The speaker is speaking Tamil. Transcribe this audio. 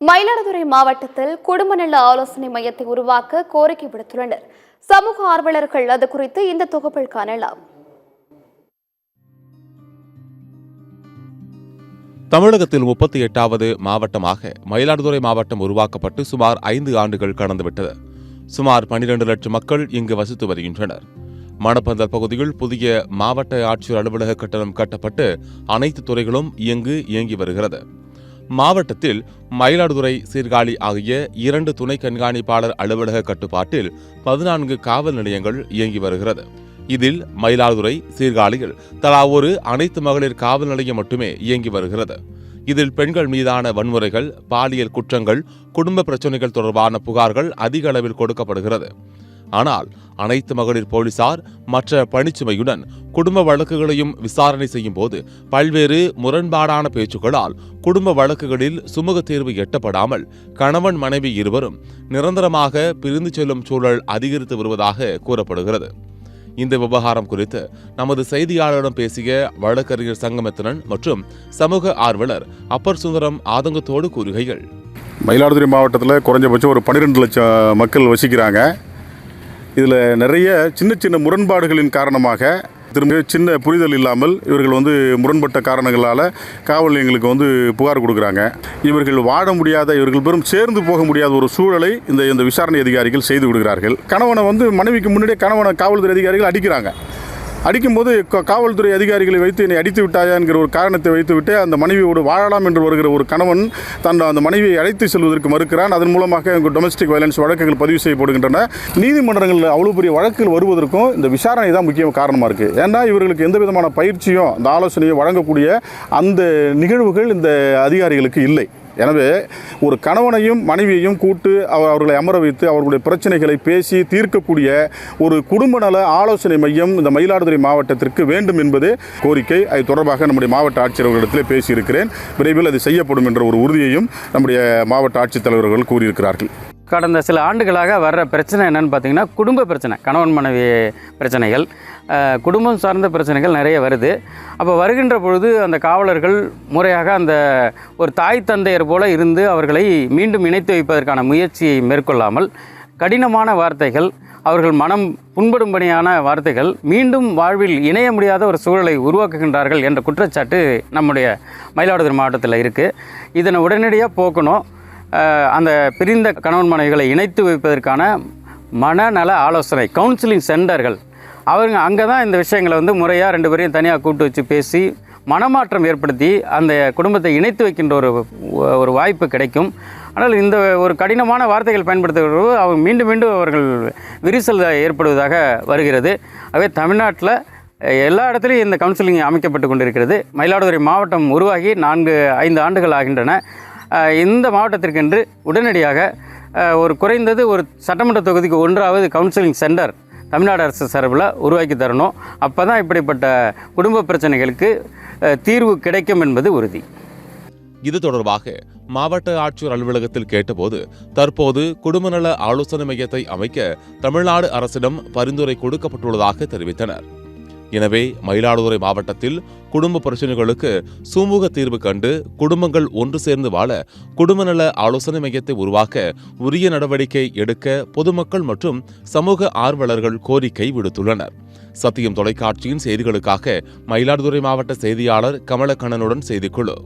மயிலாடுதுறை மாவட்டத்தில் குடும்ப நல ஆலோசனை மையத்தை உருவாக்க கோரிக்கை விடுத்துள்ளனர். சமூக ஆர்வலர்கள் அது குறித்து இந்த தொகுப்பில் காணலாம். தமிழகத்தில் 38வது மாவட்டமாக மயிலாடுதுறை மாவட்டம் உருவாக்கப்பட்டு சுமார் 5 ஆண்டுகள் கடந்துவிட்டது. சுமார் 12 லட்சம் மக்கள் இங்கு வசித்து வருகின்றனர். மணப்பந்தல் பகுதியில் புதிய மாவட்ட ஆட்சியர் அலுவலக கட்டணம் கட்டப்பட்டு அனைத்து துறைகளும் இயங்கி வருகிறது. மாவட்டத்தில் மயிலாடுதுறை, சீர்காழி ஆகிய 2 துணை கண்காணிப்பாளர் அலுவலக கட்டுப்பாட்டில் 14 காவல் நிலையங்கள் இயங்கி வருகிறது. இதில் மயிலாடுதுறை, சீர்காழியில் தலா ஒரு அனைத்து மகளிர் காவல் நிலையம் மட்டுமே இயங்கி வருகிறது. இதில் பெண்கள் மீதான வன்முறைகள், பாலியல் குற்றங்கள், குடும்ப பிரச்சினைகள் தொடர்பான புகார்கள் அதிக அளவில் கொடுக்கப்படுகிறது. ஆனால் அனைத்து மகளிர் போலீசார் மற்ற பணிச்சுமையுடன் குடும்ப வழக்குகளையும் விசாரணை செய்யும் போது பல்வேறு முரண்பாடான பேச்சுக்களால் குடும்ப வழக்குகளில் சுமூக தீர்வு எட்டப்படாமல் கணவன் மனைவி இருவரும் நிரந்தரமாக பிரிந்து செல்லும் சூழல் அதிகரித்து வருவதாக கூறப்படுகிறது. இந்த விவகாரம் குறித்து நமது செய்தியாளரிடம் பேசிய வழக்கறிஞர் சங்கமத்தினன் மற்றும் சமூக ஆர்வலர் அப்பர் சுந்தரம் ஆதங்கத்தோடு கூறுகையில், மயிலாடுதுறை மாவட்டத்தில் குறைஞ்சபட்சம் ஒரு 12 லட்சம் மக்கள் வசிக்கிறாங்க. இதில் நிறைய சின்ன சின்ன முரண்பாடுகளின் காரணமாக திரும்ப சின்ன புரிதல் இல்லாமல் இவர்கள் முரண்பட்ட காரணங்களால் காவல் நிலையங்களுக்கு புகார் கொடுக்குறாங்க. இவர்கள் வாழ முடியாத, இவர்கள் பெரும் சேர்ந்து போக முடியாத ஒரு சூழலை இந்த விசாரணை அதிகாரிகள் செய்து விடுகிறார்கள். கணவனை மனைவிக்கு முன்னாடியே கணவனை காவல்துறை அதிகாரிகள் அடிக்கிறாங்க. அடிக்கும்போது காவல்துறை அதிகாரிகளை வைத்து என்னை அடித்து விட்டாயா என்கிற ஒரு காரணத்தை வைத்துவிட்டு அந்த மனைவியோடு வாழலாம் என்று வருகிற ஒரு கணவன் அந்த மனைவியை அழைத்து செல்வதற்கு மறுக்கிறான். அதன் மூலமாக டொமஸ்டிக் வயலன்ஸ் வழக்குகள் பதிவு செய்யப்படுகின்றன. நீதிமன்றங்களில் அவ்வளோ பெரிய வழக்குகள் வருவதற்கும் இந்த விசாரணை தான் முக்கிய காரணமாக இருக்குது. ஏன்னா இவர்களுக்கு எந்த விதமான பயிற்சியும் அந்த ஆலோசனையை வழங்கக்கூடிய அந்த நிகழ்வுகள் இந்த அதிகாரிகளுக்கு இல்லை. எனவே ஒரு கணவனையும் மனைவியையும் கூட்டு அவர்களை அமர வைத்து அவர்களுடைய பிரச்சனைகளை பேசி தீர்க்கக்கூடிய ஒரு குடும்ப நல ஆலோசனை மையம் இந்த மயிலாடுதுறை மாவட்டத்திற்கு வேண்டும் என்பது கோரிக்கை. அது தொடர்பாக நம்முடைய மாவட்ட ஆட்சியர்களிடத்திலே பேசியிருக்கிறேன். விரைவில் அது செய்யப்படும் என்ற ஒரு உறுதியையும் நம்முடைய மாவட்ட ஆட்சித்தலைவர்கள் கூறியிருக்கிறார்கள். கடந்த சில ஆண்டுகளாக வர்ற பிரச்சனை என்னென்னு பார்த்தீங்கன்னா, குடும்ப பிரச்சனை, கணவன் மனைவி பிரச்சனைகள், குடும்பம் சார்ந்த பிரச்சனைகள் நிறைய வருது. அப்போ வருகின்ற பொழுது அந்த காவலர்கள் முறையாக அந்த ஒரு தாய் தந்தையர் போல இருந்து அவர்களை மீண்டும் இணைத்து வைப்பதற்கான முயற்சியை மேற்கொள்ளாமல் கடினமான வார்த்தைகள், அவர்கள் மனம் புண்படும்படியான வார்த்தைகள் மீண்டும் வாழ்வில் இணைய முடியாத ஒரு சூழலை உருவாக்குகின்றார்கள் என்ற குற்றச்சாட்டு நம்முடைய மயிலாடுதுறை மாவட்டத்தில் இருக்குது. இதனை உடனடியாக போக்கணும். அந்த பிரிந்த கணவன் மனைவிகளை இணைத்து வைப்பதற்கான மனநல ஆலோசனை கவுன்சிலிங் சென்டர்கள், அவங்க அங்கே தான் இந்த விஷயங்களை முறையாக 2 பேரையும் தனியாக கூட்டு வச்சு பேசி மனமாற்றம் ஏற்படுத்தி அந்த குடும்பத்தை இணைத்து வைக்கின்ற ஒரு வாய்ப்பு கிடைக்கும். ஆனால் இந்த ஒரு கடினமான வார்த்தைகள் பயன்படுத்துகிறவர்கள் அவங்க மீண்டும் மீண்டும் அவர்கள் விரிசல் ஏற்படுவதாக வருகிறது. ஆகவே தமிழ்நாட்டில் எல்லா இடத்துலையும் இந்த கவுன்சிலிங் அமைக்கப்பட்டு கொண்டிருக்கிறது. மயிலாடுதுறை மாவட்டம் உருவாகி 4-5 ஆண்டுகள் ஆகின்றன. இந்த மாவட்டத்திற்கென்று உடனடியாக ஒரு குறைந்தது ஒரு சட்டமன்ற தொகுதிக்கு 1வது கவுன்சிலிங் சென்டர் தமிழ்நாடு அரசு சார்பில் உருவாக்கி தரணும். அப்போ தான் இப்படிப்பட்ட குடும்ப பிரச்சனைகளுக்கு தீர்வு கிடைக்கும் என்பது உறுதி. இது தொடர்பாக மாவட்ட ஆட்சியர் அலுவலகத்தில் கேட்டபோது தற்போது குடும்ப நல ஆலோசனை மையத்தை அமைக்க தமிழ்நாடு அரசிடம் பரிந்துரை கொடுக்கப்பட்டுள்ளதாக தெரிவித்தனர். எனவே மயிலாடுதுறை மாவட்டத்தில் குடும்ப பிரச்சனைகளுக்கு சுமூக தீர்வு கண்டு குடும்பங்கள் ஒன்று சேர்ந்து வாழ குடும்ப நல ஆலோசனை மையத்தை உருவாக்க உரிய நடவடிக்கை எடுக்க பொதுமக்கள் மற்றும் சமூக ஆர்வலர்கள் கோரிக்கை விடுத்துள்ளனர். சத்தியம் தொலைக்காட்சியின் செய்திகளுக்காக மயிலாடுதுறை மாவட்ட செய்தியாளர் கமலக்கண்ணனுடன் செய்திக்குழு.